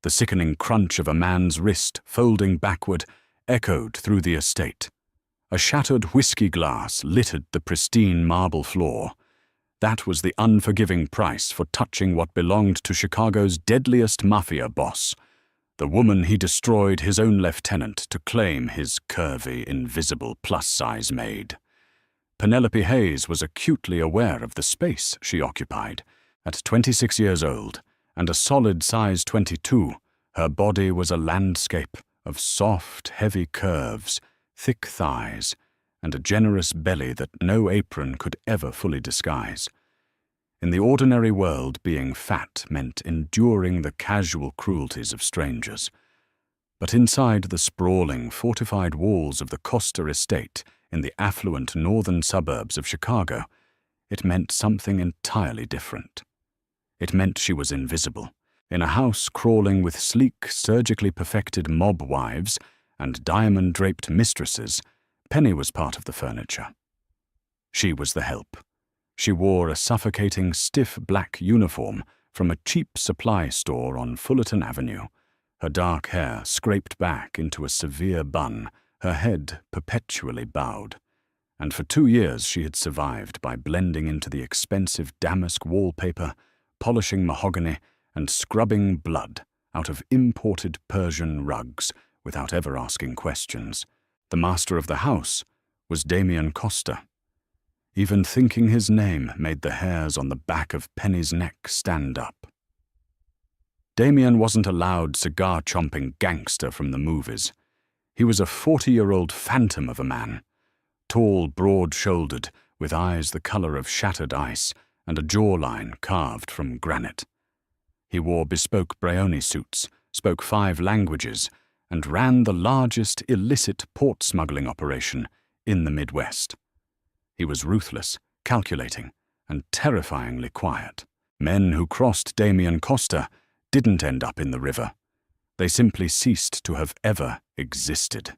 The sickening crunch of a man's wrist folding backward echoed through the estate. A shattered whiskey glass littered the pristine marble floor. That was the unforgiving price for touching what belonged to Chicago's deadliest mafia boss, the woman he destroyed his own lieutenant to claim his curvy, invisible plus-size maid. Penelope Hayes was acutely aware of the space she occupied. At 26 years old, and a solid size 22, her body was a landscape of soft, heavy curves, thick thighs, and a generous belly that no apron could ever fully disguise. In the ordinary world, being fat meant enduring the casual cruelties of strangers. But inside the sprawling, fortified walls of the Costa estate in the affluent northern suburbs of Chicago, it meant something entirely different. It meant she was invisible. In a house crawling with sleek, surgically perfected mob wives and diamond-draped mistresses, Penny was part of the furniture. She was the help. She wore a suffocating, stiff black uniform from a cheap supply store on Fullerton Avenue, her dark hair scraped back into a severe bun, her head perpetually bowed. And for 2 years she had survived by blending into the expensive damask wallpaper, polishing mahogany, and scrubbing blood out of imported Persian rugs without ever asking questions. The master of the house was Damien Costa. Even thinking his name made the hairs on the back of Penny's neck stand up. Damien wasn't a loud, cigar-chomping gangster from the movies. He was a 40-year-old phantom of a man, tall, broad-shouldered, with eyes the color of shattered ice and a jawline carved from granite. He wore bespoke Brioni suits, spoke 5 languages, and ran the largest illicit port smuggling operation in the Midwest. He was ruthless, calculating, and terrifyingly quiet. Men who crossed Damien Costa didn't end up in the river. They simply ceased to have ever existed.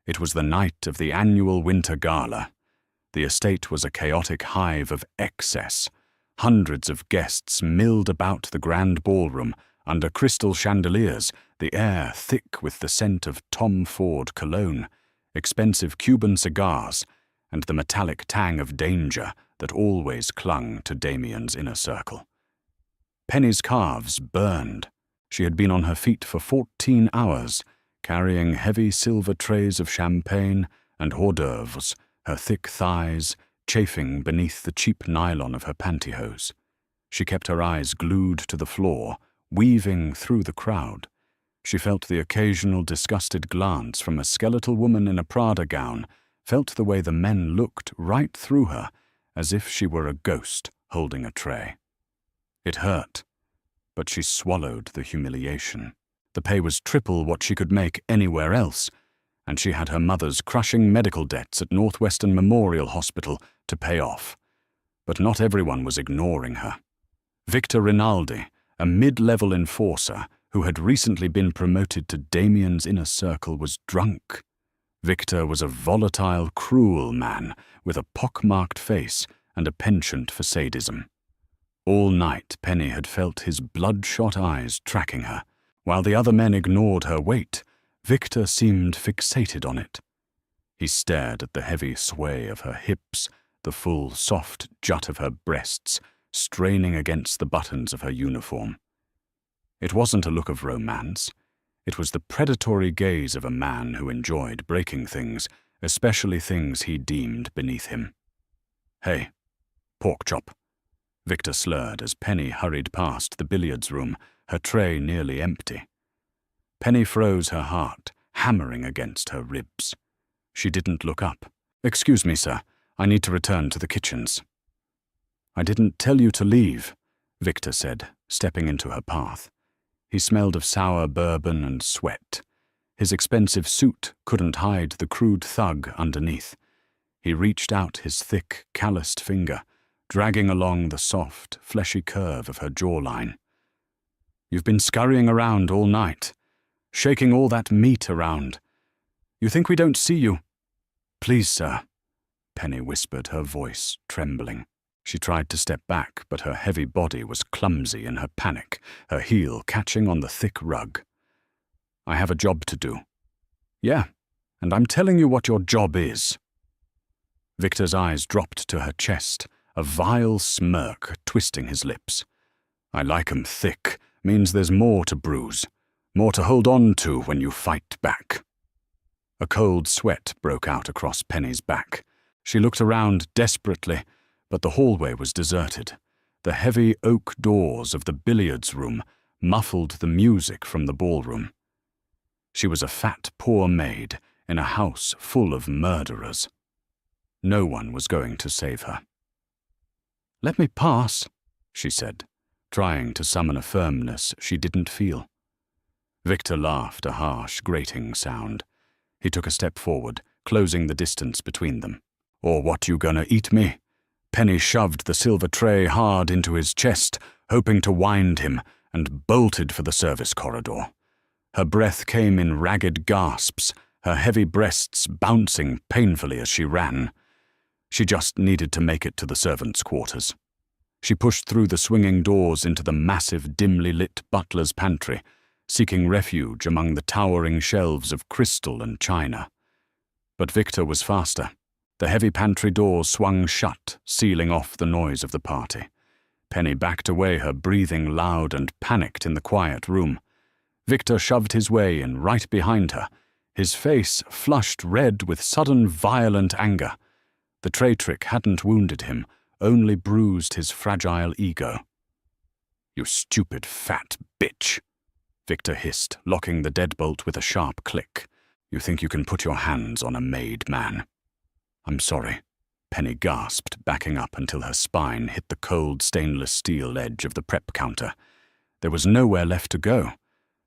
It was the night of the annual winter gala. The estate was a chaotic hive of excess. Hundreds of guests milled about the grand ballroom under crystal chandeliers, the air thick with the scent of Tom Ford cologne, expensive Cuban cigars, and the metallic tang of danger that always clung to Damien's inner circle. Penny's calves burned. She had been on her feet for 14 hours, carrying heavy silver trays of champagne and hors d'oeuvres, her thick thighs chafing beneath the cheap nylon of her pantyhose. She kept her eyes glued to the floor, weaving through the crowd. She felt the occasional disgusted glance from a skeletal woman in a Prada gown, felt the way the men looked right through her, as if she were a ghost holding a tray. It hurt, but she swallowed the humiliation. The pay was triple what she could make anywhere else, and she had her mother's crushing medical debts at Northwestern Memorial Hospital to pay off. But not everyone was ignoring her. Victor Rinaldi, a mid-level enforcer who had recently been promoted to Damien's inner circle, was drunk. Victor was a volatile, cruel man with a pockmarked face and a penchant for sadism. All night Penny had felt his bloodshot eyes tracking her. While the other men ignored her weight, Victor seemed fixated on it. He stared at the heavy sway of her hips, the full, soft jut of her breasts, straining against the buttons of her uniform. It wasn't a look of romance. It was the predatory gaze of a man who enjoyed breaking things, especially things he deemed beneath him. "Hey, pork chop," Victor slurred as Penny hurried past the billiards room, her tray nearly empty. Penny froze her heart, hammering against her ribs. She didn't look up. "Excuse me, sir. I need to return to the kitchens." "I didn't tell you to leave," Victor said, stepping into her path. He smelled of sour bourbon and sweat. His expensive suit couldn't hide the crude thug underneath. He reached out his thick, calloused finger, dragging along the soft, fleshy curve of her jawline. "You've been scurrying around all night, shaking all that meat around. You think we don't see you?" "Please, sir," Penny whispered, her voice trembling. She tried to step back, but her heavy body was clumsy in her panic, her heel catching on the thick rug. "I have a job to do." "Yeah, and I'm telling you what your job is." Victor's eyes dropped to her chest, a vile smirk twisting his lips. "I like 'em thick, means there's more to bruise, more to hold on to when you fight back." A cold sweat broke out across Penny's back. She looked around desperately, but the hallway was deserted. The heavy oak doors of the billiards room muffled the music from the ballroom. She was a fat, poor maid in a house full of murderers. No one was going to save her. "Let me pass," she said, trying to summon a firmness she didn't feel. Victor laughed, a harsh, grating sound. He took a step forward, closing the distance between them. "Or what you gonna eat me?" Penny shoved the silver tray hard into his chest, hoping to wind him, and bolted for the service corridor. Her breath came in ragged gasps, her heavy breasts bouncing painfully as she ran. She just needed to make it to the servants' quarters. She pushed through the swinging doors into the massive, dimly lit butler's pantry, seeking refuge among the towering shelves of crystal and china. But Victor was faster. The heavy pantry doors swung shut, sealing off the noise of the party. Penny backed away, her breathing loud and panicked in the quiet room. Victor shoved his way in right behind her, his face flushed red with sudden violent anger. The tray trick hadn't wounded him, only bruised his fragile ego. "You stupid fat bitch," Victor hissed, locking the deadbolt with a sharp click. "You think you can put your hands on a made man?" "I'm sorry," Penny gasped, backing up until her spine hit the cold stainless steel edge of the prep counter. There was nowhere left to go.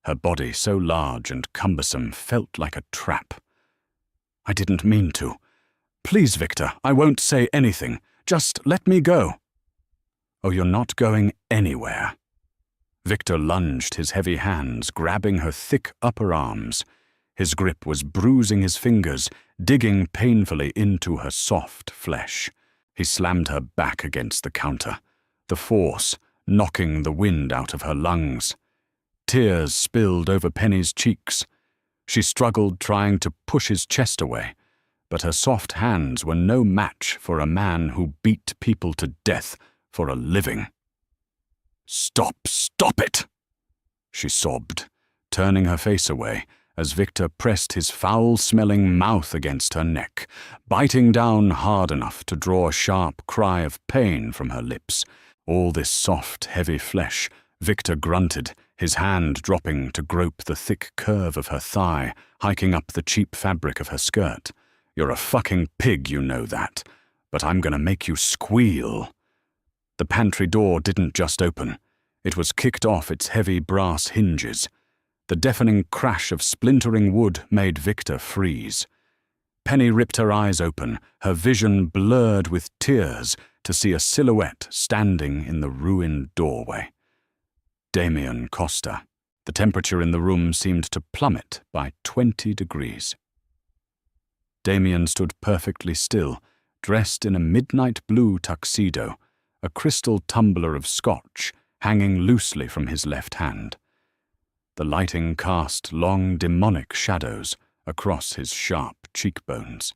Her body, so large and cumbersome, felt like a trap. "I didn't mean to. Please, Victor, I won't say anything. Just let me go." "Oh, you're not going anywhere." Victor lunged his heavy hands, grabbing her thick upper arms. His grip was bruising his fingers, digging painfully into her soft flesh. He slammed her back against the counter, the force knocking the wind out of her lungs. Tears spilled over Penny's cheeks. She struggled, trying to push his chest away, but her soft hands were no match for a man who beat people to death for a living. "Stop it!" she sobbed, turning her face away as Victor pressed his foul-smelling mouth against her neck, biting down hard enough to draw a sharp cry of pain from her lips. All this soft, heavy flesh, Victor grunted, his hand dropping to grope the thick curve of her thigh, hiking up the cheap fabric of her skirt. "You're a fucking pig, you know that, but I'm gonna make you squeal." The pantry door didn't just open. It was kicked off its heavy brass hinges. The deafening crash of splintering wood made Victor freeze. Penny ripped her eyes open, her vision blurred with tears, to see a silhouette standing in the ruined doorway. Damien Costa. The temperature in the room seemed to plummet by 20 degrees. Damien stood perfectly still, dressed in a midnight blue tuxedo, a crystal tumbler of scotch hanging loosely from his left hand. The lighting cast long demonic shadows across his sharp cheekbones.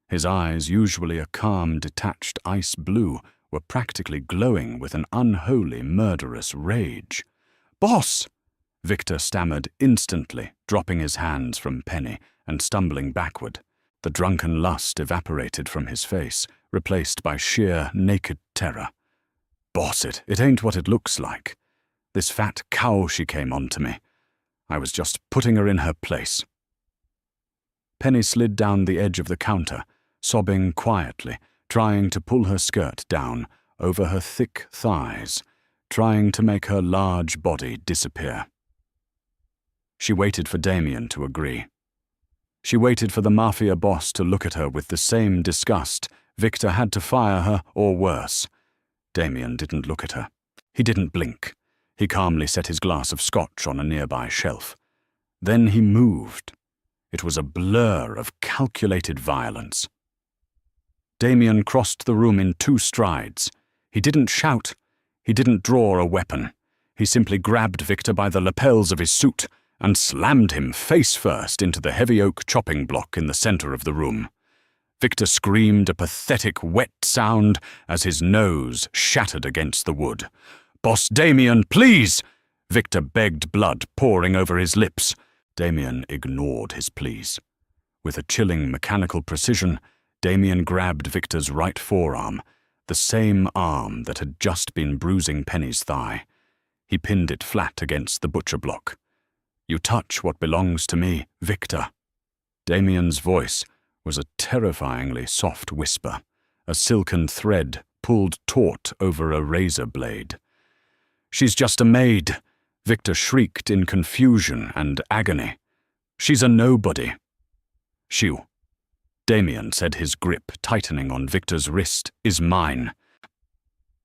His eyes, usually a calm, detached ice blue, were practically glowing with an unholy, murderous rage. "Boss!" Victor stammered instantly, dropping his hands from Penny and stumbling backward. The drunken lust evaporated from his face, replaced by sheer, naked terror. "Boss, it ain't what it looks like. This fat cow she came on to me. I was just putting her in her place." Penny slid down the edge of the counter, sobbing quietly, trying to pull her skirt down over her thick thighs, trying to make her large body disappear. She waited for Damien to agree. She waited for the Mafia Boss to look at her with the same disgust. Victor had to fire her, or worse. Damien didn't look at her. He didn't blink. He calmly set his glass of scotch on a nearby shelf. Then he moved. It was a blur of calculated violence. Damien crossed the room in 2 strides. He didn't shout. He didn't draw a weapon. He simply grabbed Victor by the lapels of his suit and slammed him face first into the heavy oak chopping block in the center of the room. Victor screamed a pathetic wet sound as his nose shattered against the wood. "Boss Damien, please!" Victor begged, blood pouring over his lips. Damien ignored his pleas. With a chilling mechanical precision, Damien grabbed Victor's right forearm, the same arm that had just been bruising Penny's thigh. He pinned it flat against the butcher block. "You touch what belongs to me, Victor." Damien's voice was a terrifyingly soft whisper, a silken thread pulled taut over a razor blade. "She's just a maid," Victor shrieked in confusion and agony. "She's a nobody." "Shoo," Damien said, his grip tightening on Victor's wrist, "is mine."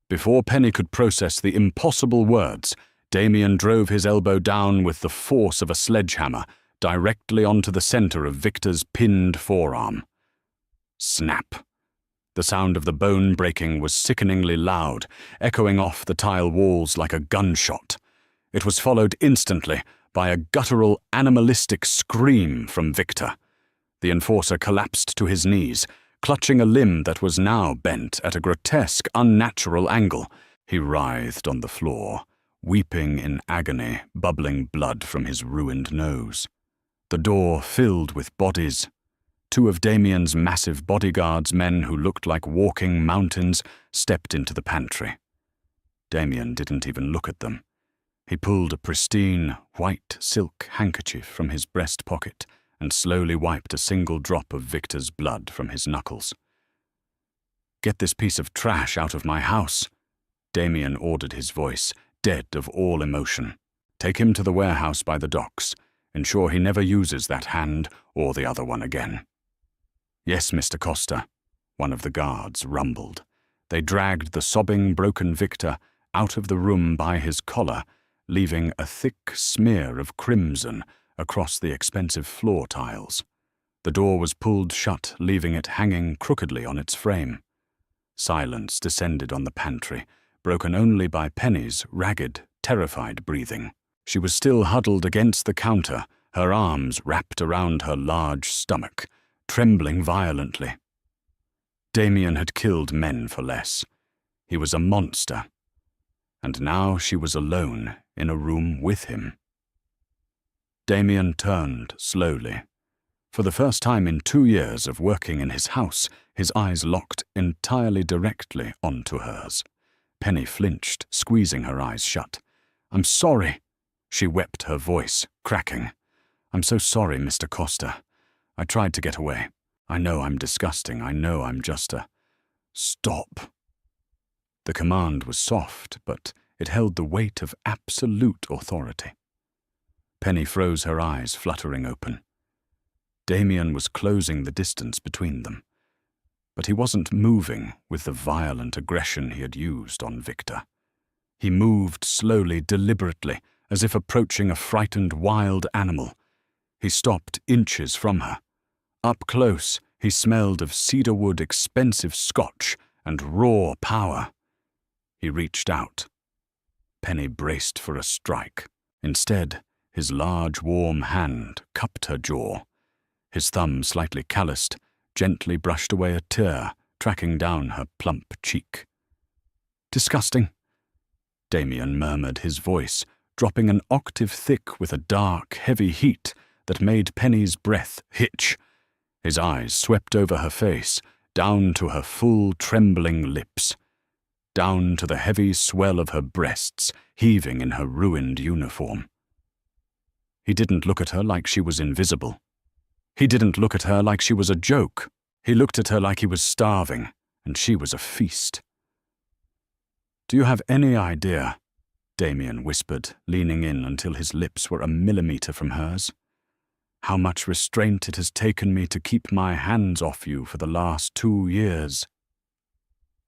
Before Penny could process the impossible words, Damien drove his elbow down with the force of a sledgehammer, directly onto the center of Victor's pinned forearm. Snap. The sound of the bone breaking was sickeningly loud, echoing off the tile walls like a gunshot. It was followed instantly by a guttural, animalistic scream from Victor. The enforcer collapsed to his knees, clutching a limb that was now bent at a grotesque, unnatural angle. He writhed on the floor, weeping in agony, bubbling blood from his ruined nose. The door filled with bodies. Two of Damien's massive bodyguards, men who looked like walking mountains, stepped into the pantry. Damien didn't even look at them. He pulled a pristine, white silk handkerchief from his breast pocket and slowly wiped a single drop of Victor's blood from his knuckles. "Get this piece of trash out of my house," Damien ordered, his voice dead of all emotion. "Take him to the warehouse by the docks. Ensure he never uses that hand or the other one again." "Yes, Mr. Costa," one of the guards rumbled. They dragged the sobbing, broken Victor out of the room by his collar, leaving a thick smear of crimson across the expensive floor tiles. The door was pulled shut, leaving it hanging crookedly on its frame. Silence descended on the pantry, broken only by Penny's ragged, terrified breathing. She was still huddled against the counter, her arms wrapped around her large stomach, trembling violently. Damien had killed men for less. He was a monster. And now she was alone in a room with him. Damien turned slowly. For the first time in 2 years of working in his house, his eyes locked entirely directly onto hers. Penny flinched, squeezing her eyes shut. "I'm sorry," she wept, her voice cracking. "I'm so sorry, Mr. Costa. I tried to get away. I know I'm disgusting. I know I'm just a—" "Stop." The command was soft, but it held the weight of absolute authority. Penny froze, her eyes fluttering open. Damien was closing the distance between them, but he wasn't moving with the violent aggression he had used on Victor. He moved slowly, deliberately, as if approaching a frightened wild animal. He stopped inches from her. Up close, he smelled of cedarwood, expensive scotch, and raw power. He reached out. Penny braced for a strike. Instead, his large, warm hand cupped her jaw. His thumb, slightly calloused, gently brushed away a tear, tracking down her plump cheek. "Disgusting," Damien murmured, his voice dropping an octave thick with a dark, heavy heat that made Penny's breath hitch. His eyes swept over her face, down to her full, trembling lips, down to the heavy swell of her breasts heaving in her ruined uniform. He didn't look at her like she was invisible. He didn't look at her like she was a joke. He looked at her like he was starving, and she was a feast. "Do you have any idea," Damien whispered, leaning in until his lips were a millimeter from hers, "how much restraint it has taken me to keep my hands off you for the last 2 years?"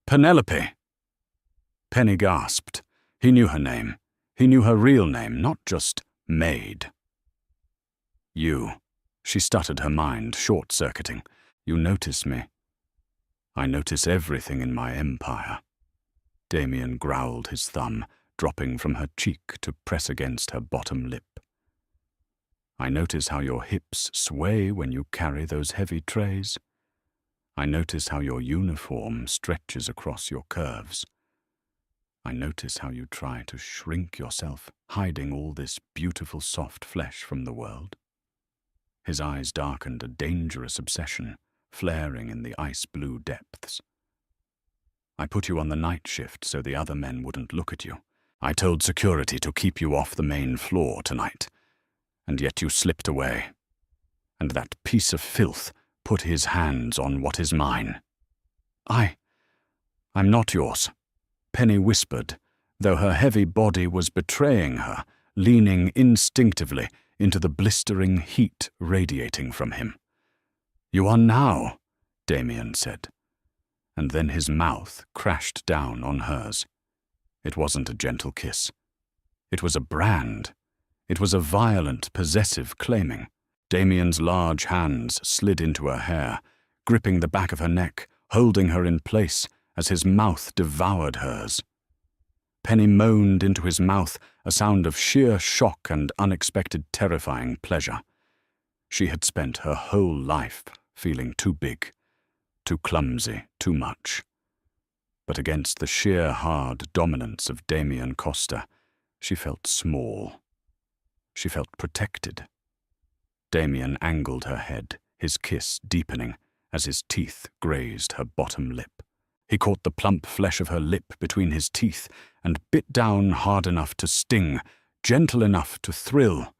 "Penelope!" Penny gasped. He knew her name. He knew her real name, not just Maid. "You," she stuttered, her mind short-circuiting. "You notice me. I notice everything in my empire." Damien growled his thumb, dropping from her cheek to press against her bottom lip. I notice how your hips sway when you carry those heavy trays. I notice how your uniform stretches across your curves. I notice how you try to shrink yourself, hiding all this beautiful soft flesh from the world. His eyes darkened, a dangerous obsession, flaring in the ice-blue depths. I put you on the night shift so the other men wouldn't look at you. I told security to keep you off the main floor tonight, and yet you slipped away. And that piece of filth put his hands on what is mine. I'm not yours, Penny whispered, though her heavy body was betraying her, leaning instinctively into the blistering heat radiating from him. You are now, Damien said, and then his mouth crashed down on hers. It wasn't a gentle kiss. It was a brand. It was a violent, possessive claiming. Damien's large hands slid into her hair, gripping the back of her neck, holding her in place as his mouth devoured hers. Penny moaned into his mouth, a sound of sheer shock and unexpected terrifying pleasure. She had spent her whole life feeling too big, too clumsy, too much. But against the sheer hard dominance of Damien Costa, she felt small. She felt protected. Damien angled her head, his kiss deepening as his teeth grazed her bottom lip. He caught the plump flesh of her lip between his teeth and bit down hard enough to sting, gentle enough to thrill.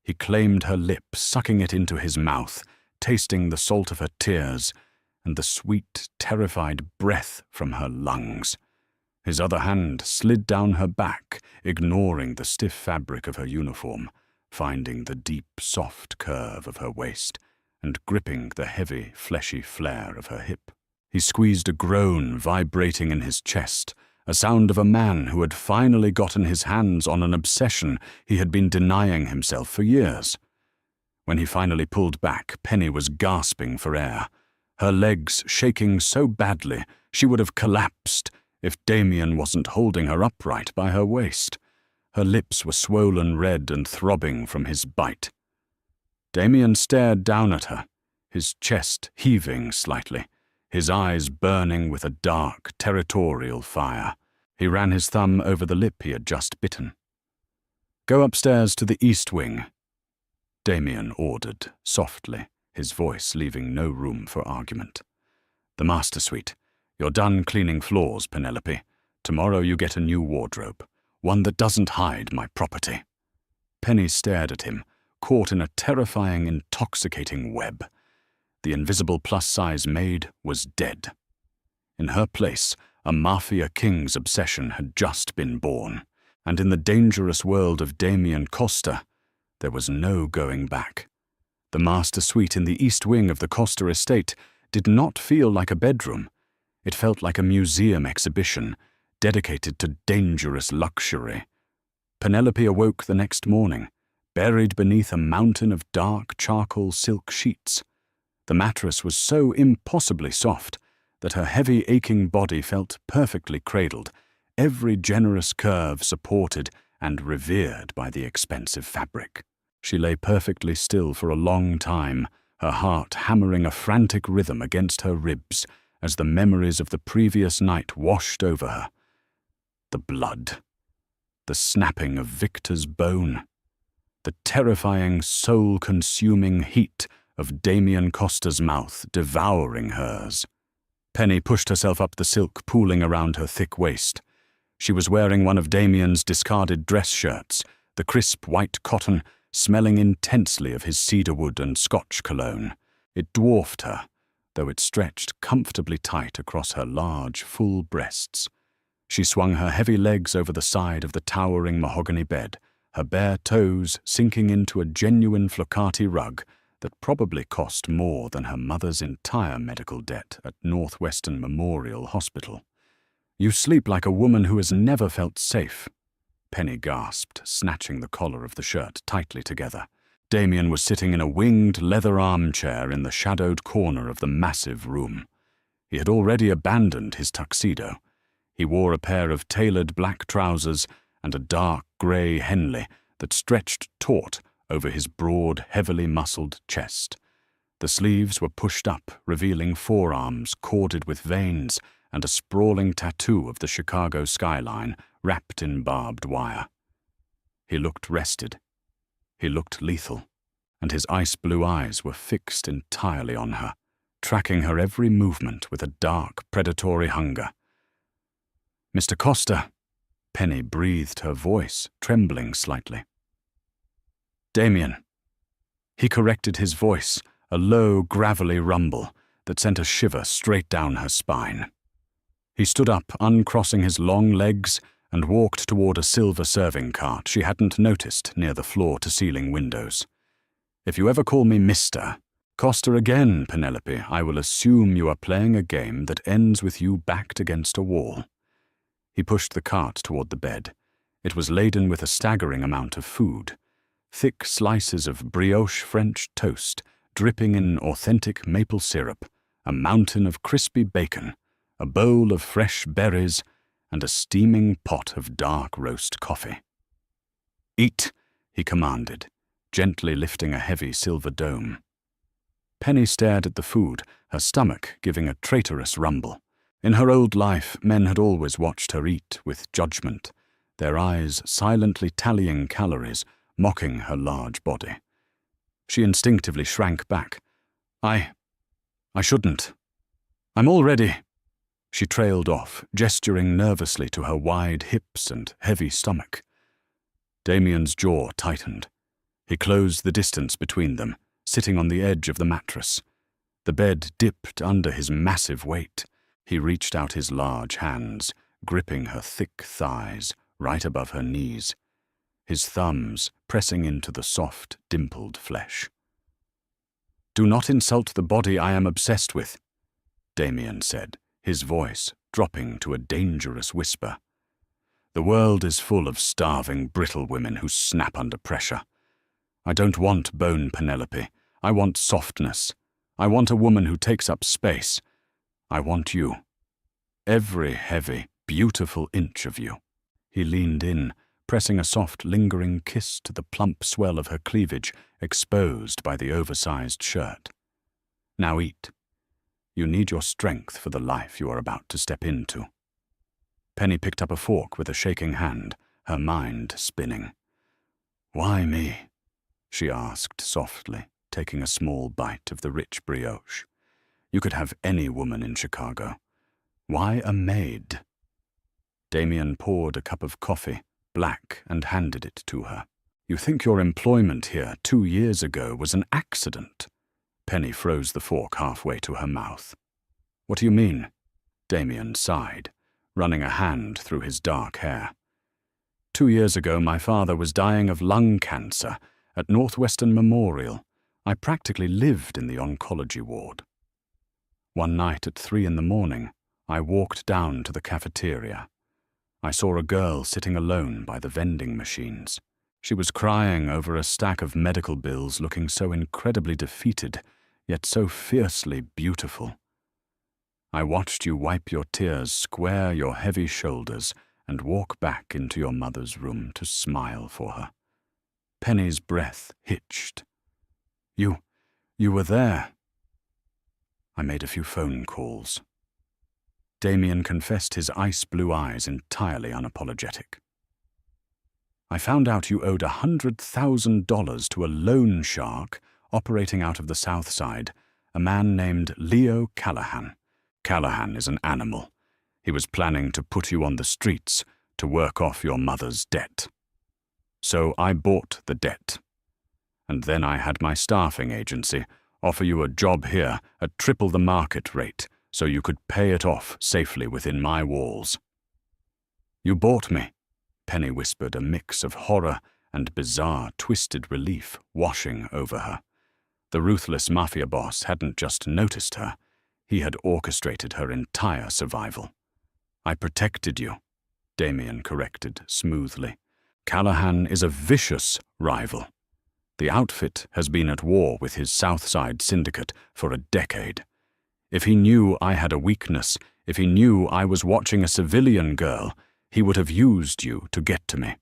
He claimed her lip, sucking it into his mouth, tasting the salt of her tears and the sweet, terrified breath from her lungs. His other hand slid down her back, ignoring the stiff fabric of her uniform, finding the deep, soft curve of her waist and gripping the heavy, fleshy flare of her hip. He squeezed a groan vibrating in his chest, a sound of a man who had finally gotten his hands on an obsession he had been denying himself for years. When he finally pulled back, Penny was gasping for air, her legs shaking so badly she would have collapsed if Damien wasn't holding her upright by her waist. Her lips were swollen red and throbbing from his bite. Damien stared down at her, his chest heaving slightly, his eyes burning with a dark, territorial fire. He ran his thumb over the lip he had just bitten. Go upstairs to the east wing, Damien ordered, softly, his voice leaving no room for argument. The master suite. You're done cleaning floors, Penelope. Tomorrow you get a new wardrobe, one that doesn't hide my property. Penny stared at him, caught in a terrifying, intoxicating web. The invisible plus-size Maid was dead. In her place, a mafia king's obsession had just been born, and in the dangerous world of Damien Costa, there was no going back. The master suite in the east wing of the Costa estate did not feel like a bedroom. It felt like a museum exhibition, dedicated to dangerous luxury. Penelope awoke the next morning, buried beneath a mountain of dark charcoal silk sheets. The mattress was so impossibly soft that her heavy, aching body felt perfectly cradled, every generous curve supported and revered by the expensive fabric. She lay perfectly still for a long time, her heart hammering a frantic rhythm against her ribs as the memories of the previous night washed over her. The blood, the snapping of Victor's bone, the terrifying, soul-consuming heat of Damien Costa's mouth devouring hers. Penny pushed herself up the silk pooling around her thick waist. She was wearing one of Damien's discarded dress shirts, the crisp white cotton smelling intensely of his cedarwood and Scotch cologne. It dwarfed her, though it stretched comfortably tight across her large, full breasts. She swung her heavy legs over the side of the towering mahogany bed, her bare toes sinking into a genuine flocati rug that probably cost more than her mother's entire medical debt at Northwestern Memorial Hospital. You sleep like a woman who has never felt safe, Penny gasped, snatching the collar of the shirt tightly together. Damien was sitting in a winged leather armchair in the shadowed corner of the massive room. He had already abandoned his tuxedo. He wore a pair of tailored black trousers and a dark grey Henley that stretched taut over his broad, heavily muscled chest. The sleeves were pushed up, revealing forearms corded with veins and a sprawling tattoo of the Chicago skyline wrapped in barbed wire. He looked rested. He looked lethal, and his ice-blue eyes were fixed entirely on her, tracking her every movement with a dark, predatory hunger. "Mr. Costa," Penny breathed, her voice trembling slightly. "Damien." He corrected his voice, a low, gravelly rumble that sent a shiver straight down her spine. He stood up, uncrossing his long legs, and walked toward a silver serving cart she hadn't noticed near the floor-to-ceiling windows. "If you ever call me Mr. Costa again, Penelope, I will assume you are playing a game that ends with you backed against a wall." He pushed the cart toward the bed. It was laden with a staggering amount of food. Thick slices of brioche French toast, dripping in authentic maple syrup, a mountain of crispy bacon, a bowl of fresh berries, and a steaming pot of dark roast coffee. "Eat," he commanded, gently lifting a heavy silver dome. Penny stared at the food, her stomach giving a traitorous rumble. In her old life, men had always watched her eat with judgment, their eyes silently tallying calories, mocking her large body. She instinctively shrank back. I shouldn't. I'm all ready." She trailed off, gesturing nervously to her wide hips and heavy stomach. Damien's jaw tightened. He closed the distance between them, sitting on the edge of the mattress. The bed dipped under his massive weight. He reached out his large hands, gripping her thick thighs right above her knees, his thumbs pressing into the soft, dimpled flesh. "Do not insult the body I am obsessed with," Damien said, his voice dropping to a dangerous whisper. "The world is full of starving, brittle women who snap under pressure. I don't want bone, Penelope. I want softness. I want a woman who takes up space. I want you. Every heavy, beautiful inch of you." He leaned in, pressing a soft, lingering kiss to the plump swell of her cleavage, exposed by the oversized shirt. "Now eat. You need your strength for the life you are about to step into." Penny picked up a fork with a shaking hand, her mind spinning. "Why me?" she asked softly, taking a small bite of the rich brioche. "You could have any woman in Chicago. Why a maid?" Damien poured a cup of coffee, black, and handed it to her. "You think your employment here 2 years ago was an accident?" Penny froze the fork halfway to her mouth. "What do you mean?" Damien sighed, running a hand through his dark hair. 2 years ago, my father was dying of lung cancer at Northwestern Memorial. I practically lived in the oncology ward. One night at 3 a.m, I walked down to the cafeteria. I saw a girl sitting alone by the vending machines. She was crying over a stack of medical bills, looking so incredibly defeated, yet so fiercely beautiful. I watched you wipe your tears, square your heavy shoulders, and walk back into your mother's room to smile for her. Penny's breath hitched. You were there." I made a few phone calls. Damien confessed, his ice-blue eyes entirely unapologetic. "I found out you owed $100,000 to a loan shark operating out of the South Side, a man named Leo Callahan. Callahan is an animal. He was planning to put you on the streets to work off your mother's debt. So I bought the debt. And then I had my staffing agency offer you a job here at triple the market rate so you could pay it off safely within my walls." "You bought me," Penny whispered, a mix of horror and bizarre, twisted relief washing over her. The ruthless mafia boss hadn't just noticed her, he had orchestrated her entire survival. "I protected you," Damien corrected smoothly. "Callahan is a vicious rival. The outfit has been at war with his Southside syndicate for a decade. If he knew I had a weakness, if he knew I was watching a civilian girl, he would have used you to get to me.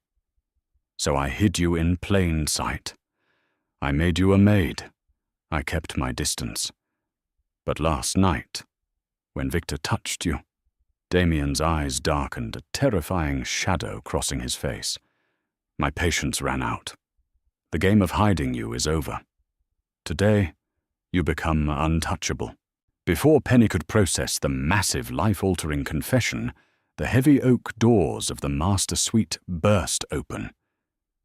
So I hid you in plain sight. I made you a maid. I kept my distance. But last night, when Victor touched you, Damien's eyes darkened, a terrifying shadow crossing his face. My patience ran out. The game of hiding you is over. Today, you become untouchable. Before Penny could process the massive, life-altering confession, the heavy oak doors of the master suite burst open.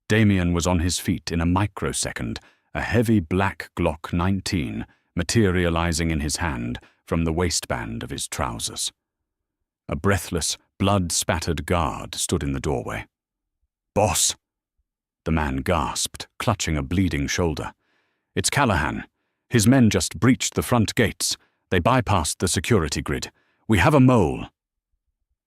Damien was on his feet in a microsecond, a heavy black Glock 19 materializing in his hand from the waistband of his trousers. A breathless, blood-spattered guard stood in the doorway. "Boss!" The man gasped, clutching a bleeding shoulder. "It's Callahan. His men just breached the front gates. They bypassed the security grid. We have a mole."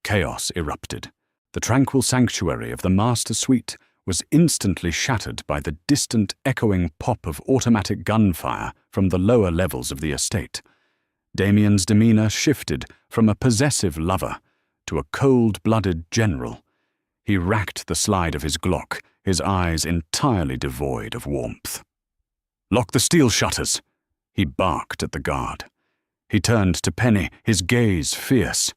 Chaos erupted. The tranquil sanctuary of the master suite was instantly shattered by the distant, echoing pop of automatic gunfire from the lower levels of the estate. Damien's demeanor shifted from a possessive lover to a cold-blooded general. He racked the slide of his Glock, his eyes entirely devoid of warmth. "Lock the steel shutters," he barked at the guard. He turned to Penny, his gaze fierce.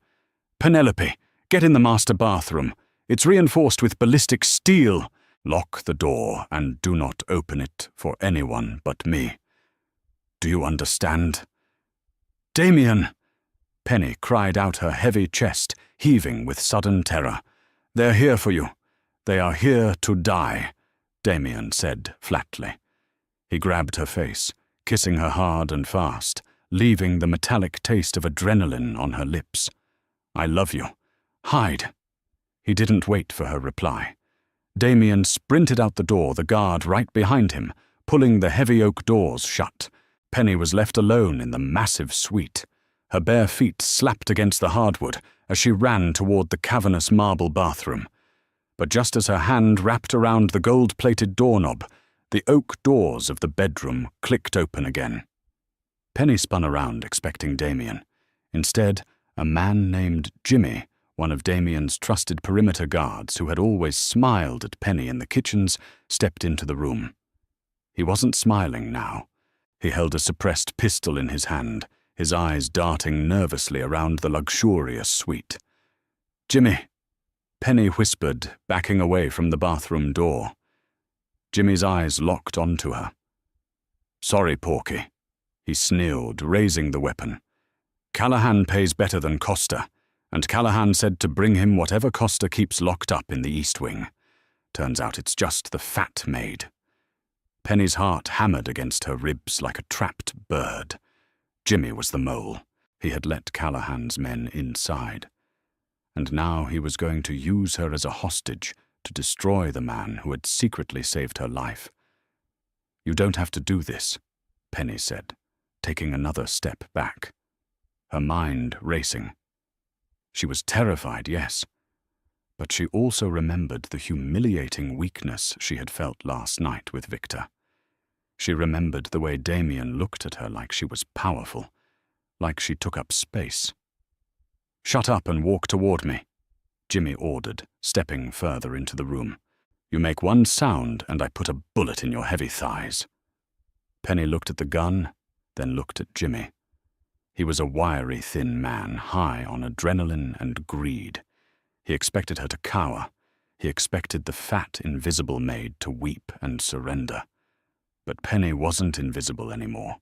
"Penelope, get in the master bathroom. It's reinforced with ballistic steel. Lock the door and do not open it for anyone but me. Do you understand?" "Damien!" Penny cried out, her heavy chest heaving with sudden terror. "They're here for you. They are here to die," Damien said flatly. He grabbed her face, kissing her hard and fast, leaving the metallic taste of adrenaline on her lips. "I love you. Hide." He didn't wait for her reply. Damien sprinted out the door, the guard right behind him, pulling the heavy oak doors shut. Penny was left alone in the massive suite. Her bare feet slapped against the hardwood as she ran toward the cavernous marble bathroom. But just as her hand wrapped around the gold-plated doorknob, the oak doors of the bedroom clicked open again. Penny spun around, expecting Damien. Instead, a man named Jimmy, one of Damien's trusted perimeter guards who had always smiled at Penny in the kitchens, stepped into the room. He wasn't smiling now. He held a suppressed pistol in his hand, his eyes darting nervously around the luxurious suite. "Jimmy," Penny whispered, backing away from the bathroom door. Jimmy's eyes locked onto her. "Sorry, Porky," he sneered, raising the weapon. "Callahan pays better than Costa, and Callahan said to bring him whatever Costa keeps locked up in the East Wing. Turns out it's just the fat Maid." Penny's heart hammered against her ribs like a trapped bird. Jimmy was the mole. He had let Callahan's men inside. And now he was going to use her as a hostage to destroy the man who had secretly saved her life. "You don't have to do this," Penny said, taking another step back, her mind racing. She was terrified, yes, but she also remembered the humiliating weakness she had felt last night with Victor. She remembered the way Damien looked at her like she was powerful, like she took up space. "Shut up and walk toward me," Jimmy ordered, stepping further into the room. "You make one sound and I put a bullet in your heavy thighs." Penny looked at the gun, then looked at Jimmy. He was a wiry, thin man, high on adrenaline and greed. He expected her to cower. He expected the fat, invisible maid to weep and surrender. But Penny wasn't invisible anymore.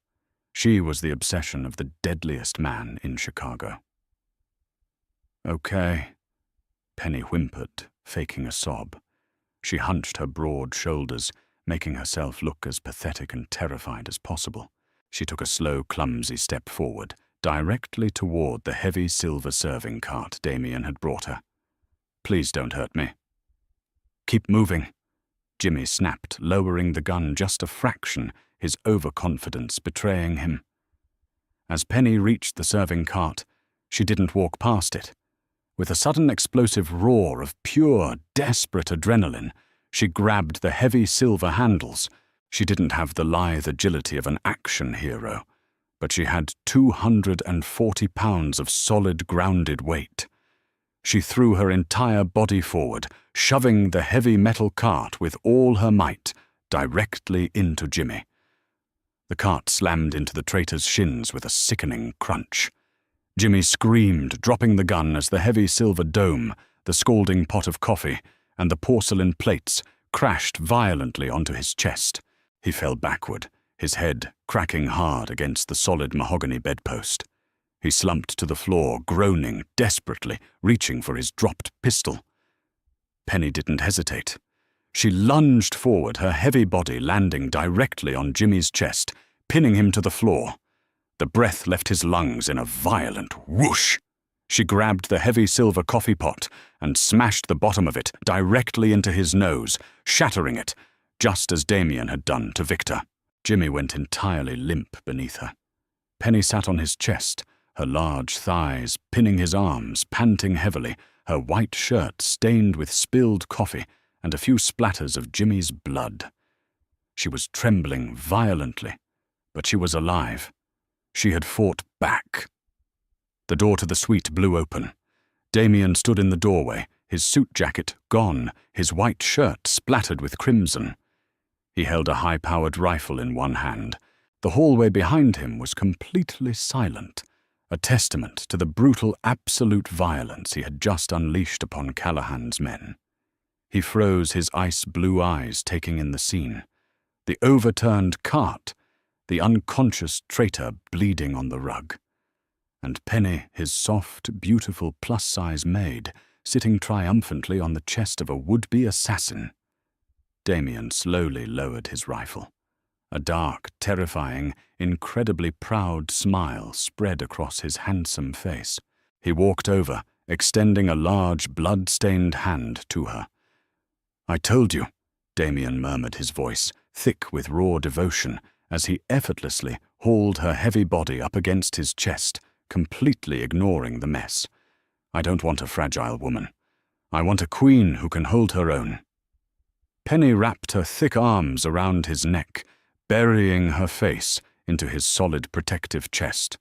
She was the obsession of the deadliest man in Chicago. "Okay," Penny whimpered, faking a sob. She hunched her broad shoulders, making herself look as pathetic and terrified as possible. She took a slow, clumsy step forward, directly toward the heavy silver serving cart Damien had brought her. "Please don't hurt me." "Keep moving," Jimmy snapped, lowering the gun just a fraction, his overconfidence betraying him. As Penny reached the serving cart, she didn't walk past it. With a sudden explosive roar of pure, desperate adrenaline, she grabbed the heavy silver handles. She didn't have the lithe agility of an action hero, but she had 240 pounds of solid grounded weight. She threw her entire body forward, shoving the heavy metal cart with all her might directly into Jimmy. The cart slammed into the traitor's shins with a sickening crunch. Jimmy screamed, dropping the gun as the heavy silver dome, the scalding pot of coffee, and the porcelain plates crashed violently onto his chest. He fell backward, his head cracking hard against the solid mahogany bedpost. He slumped to the floor, groaning desperately, reaching for his dropped pistol. Penny didn't hesitate. She lunged forward, her heavy body landing directly on Jimmy's chest, pinning him to the floor. The breath left his lungs in a violent whoosh. She grabbed the heavy silver coffee pot and smashed the bottom of it directly into his nose, shattering it, just as Damien had done to Victor. Jimmy went entirely limp beneath her. Penny sat on his chest, her large thighs pinning his arms, panting heavily, her white shirt stained with spilled coffee and a few splatters of Jimmy's blood. She was trembling violently, but she was alive. She had fought back. The door to the suite blew open. Damien stood in the doorway, his suit jacket gone, his white shirt splattered with crimson. He held a high-powered rifle in one hand. The hallway behind him was completely silent, a testament to the brutal absolute violence he had just unleashed upon Callahan's men. He froze, his ice-blue eyes taking in the scene. The overturned cart, the unconscious traitor bleeding on the rug. And Penny, his soft, beautiful plus-size maid, sitting triumphantly on the chest of a would-be assassin. Damien slowly lowered his rifle. A dark, terrifying, incredibly proud smile spread across his handsome face. He walked over, extending a large, blood-stained hand to her. "I told you," Damien murmured, his voice thick with raw devotion, as he effortlessly hauled her heavy body up against his chest, completely ignoring the mess. "I don't want a fragile woman. I want a queen who can hold her own." Penny wrapped her thick arms around his neck, burying her face into his solid protective chest.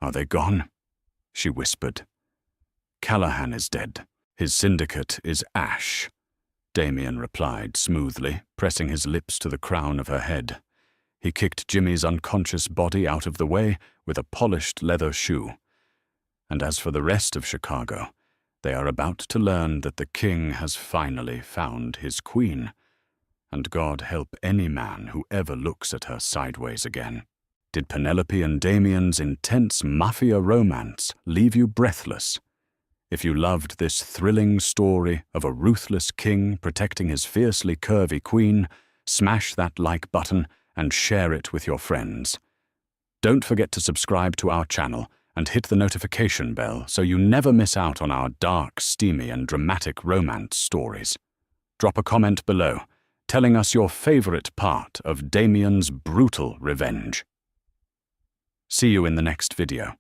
"Are they gone?" she whispered. "Callahan is dead. His syndicate is ash," Damien replied smoothly, pressing his lips to the crown of her head. He kicked Jimmy's unconscious body out of the way with a polished leather shoe. And as for the rest of Chicago, they are about to learn that the king has finally found his queen. And God help any man who ever looks at her sideways again. Did Penelope and Damien's intense mafia romance leave you breathless? If you loved this thrilling story of a ruthless king protecting his fiercely curvy queen, smash that like button and share it with your friends. Don't forget to subscribe to our channel and hit the notification bell so you never miss out on our dark, steamy, and dramatic romance stories. Drop a comment below, telling us your favorite part of Damien's brutal revenge. See you in the next video.